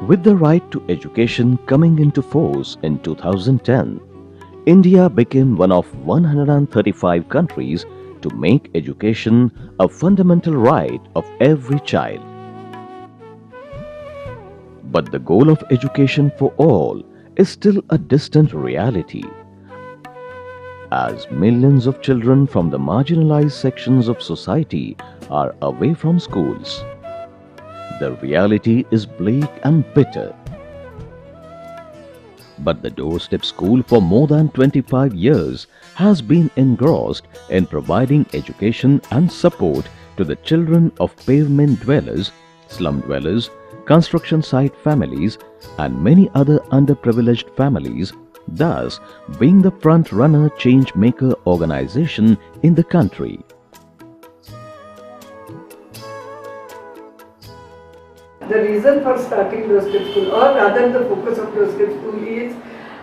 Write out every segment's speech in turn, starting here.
With the right to education coming into force in 2010, India became one of 135 countries to make education a fundamental right of every child. But the goal of education for all is still a distant reality, as millions of children from the marginalized sections of society are away from schools. The reality is bleak and bitter. But the Doorstep School for more than 25 years has been engrossed in providing education and support to the children of pavement dwellers, slum dwellers, construction site families and many other underprivileged families, thus being the front-runner change-maker organization in the country. The reason for starting Doorstep School, or rather the focus of Doorstep School, is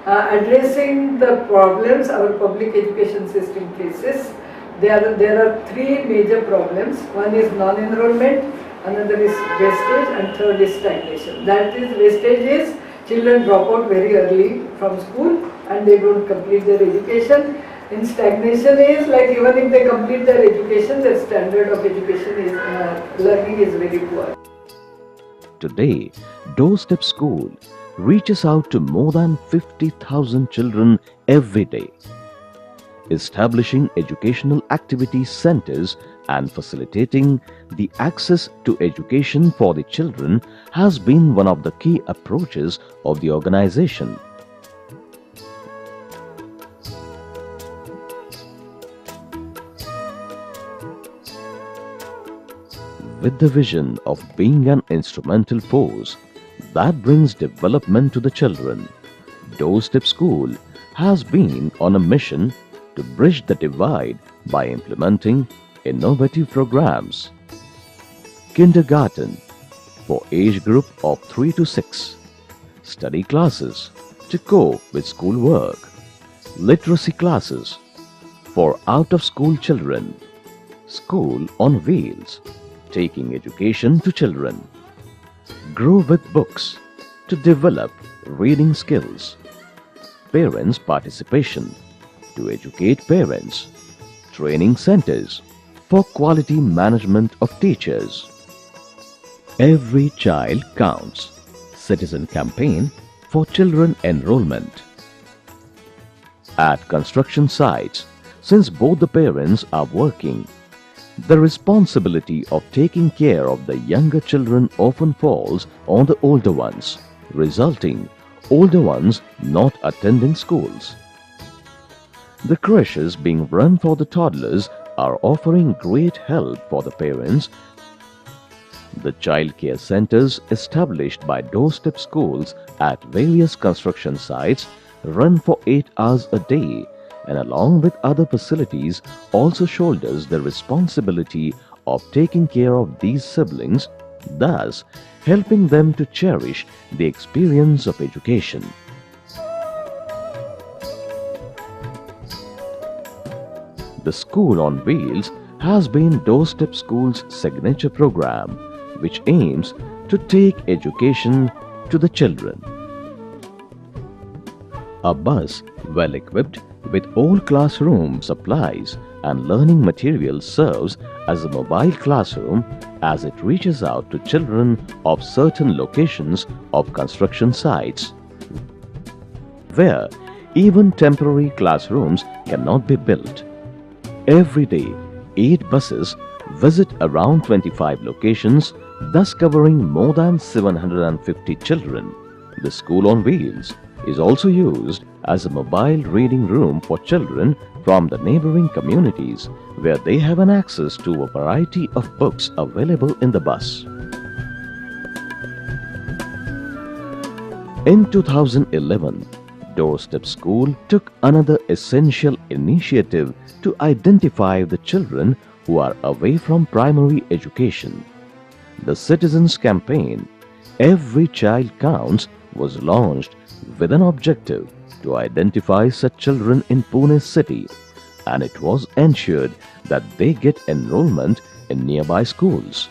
addressing the problems our public education system faces. There are three major problems. One is non-enrollment, another is wastage, and third is stagnation. That is, wastage is children drop out very early from school and they don't complete their education. In stagnation is like even if they complete their education, their standard of education is learning is very poor. Today, Doorstep School reaches out to more than 50,000 children every day. Establishing educational activity centers and facilitating the access to education for the children has been one of the key approaches of the organization. With the vision of being an instrumental force that brings development to the children, Doorstep School has been on a mission to bridge the divide by implementing innovative programs. Kindergarten for age group of 3 to 6, study classes to cope with schoolwork, literacy classes for out-of-school children, school on wheels, taking education to children, grow with books to develop reading skills, parents' participation to educate parents, training centers for quality management of teachers. Every child counts, citizen campaign for children enrollment. At construction sites, since both the parents are working, the responsibility of taking care of the younger children often falls on the older ones, resulting older ones not attending schools. The creches being run for the toddlers are offering great help for the parents. The child care centers established by Doorstep Schools at various construction sites run for 8 hours a day and along with other facilities also shoulders the responsibility of taking care of these siblings, thus helping them to cherish the experience of education. The School on Wheels has been Doorstep School's signature program, which aims to take education to the children. A bus well equipped with all classroom supplies and learning materials serves as a mobile classroom as it reaches out to children of certain locations of construction sites, where even temporary classrooms cannot be built. Every day, 8 buses visit around 25 locations, thus covering more than 750 children. The School on Wheels is also used as a mobile reading room for children from the neighboring communities, where they have an access to a variety of books available in the bus. In 2011, Doorstep School took another essential initiative to identify the children who are away from primary education. The Citizens Campaign, Every Child Counts, was launched with an objective to identify such children in Pune city, and it was ensured that they get enrollment in nearby schools.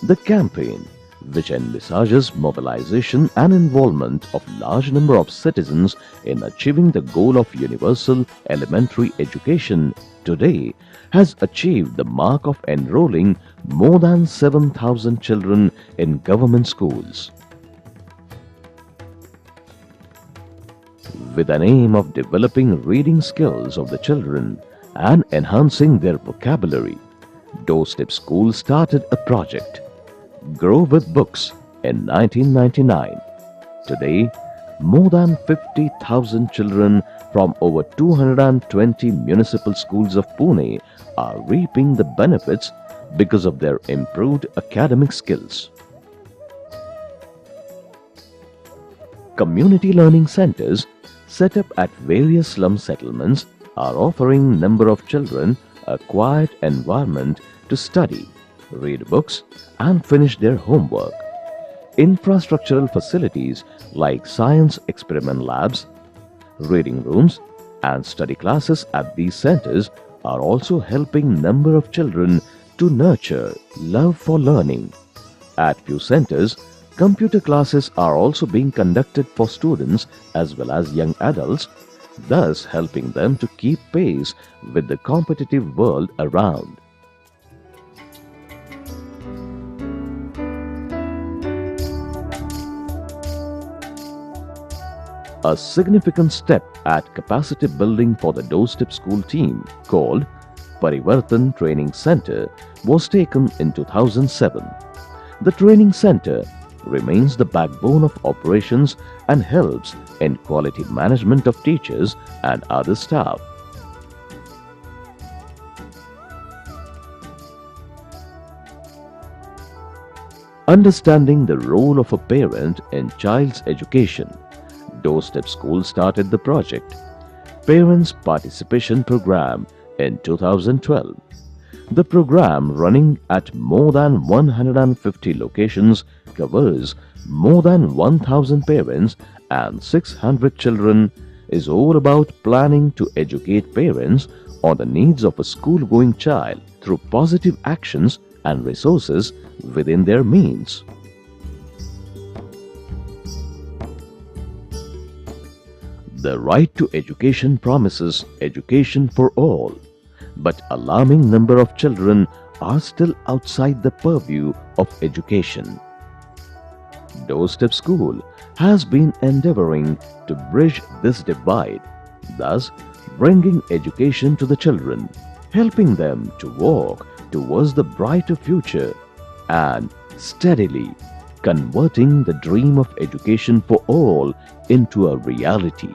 The campaign which envisages mobilization and involvement of large number of citizens in achieving the goal of universal elementary education, today has achieved the mark of enrolling more than 7,000 children in government schools. With an aim of developing reading skills of the children and enhancing their vocabulary, Doorstep School started a project, Grow with Books, in 1999. Today, more than 50,000 children from over 220 municipal schools of Pune are reaping the benefits because of their improved academic skills. Community learning centers set up at various slum settlements are offering number of children a quiet environment to study, read books and finish their homework. Infrastructural facilities like science experiment labs, reading rooms and study classes at these centers are also helping number of children to nurture love for learning. At few centers, computer classes are also being conducted for students as well as young adults, thus helping them to keep pace with the competitive world around. A significant step at capacity building for the Doorstep School team, called Parivartan Training Center, was taken in 2007. The training center remains the backbone of operations and helps in quality management of teachers and other staff. Understanding the role of a parent in child's education, Doorstep School started the project Parents Participation Program in 2012. The program, running at more than 150 locations, covers more than 1,000 parents and 600 children, is all about planning to educate parents on the needs of a school-going child through positive actions and resources within their means. The right to education promises education for all, but alarming number of children are still outside the purview of education. Doorstep School has been endeavoring to bridge this divide, thus bringing education to the children, helping them to walk towards the brighter future and steadily converting the dream of education for all into a reality.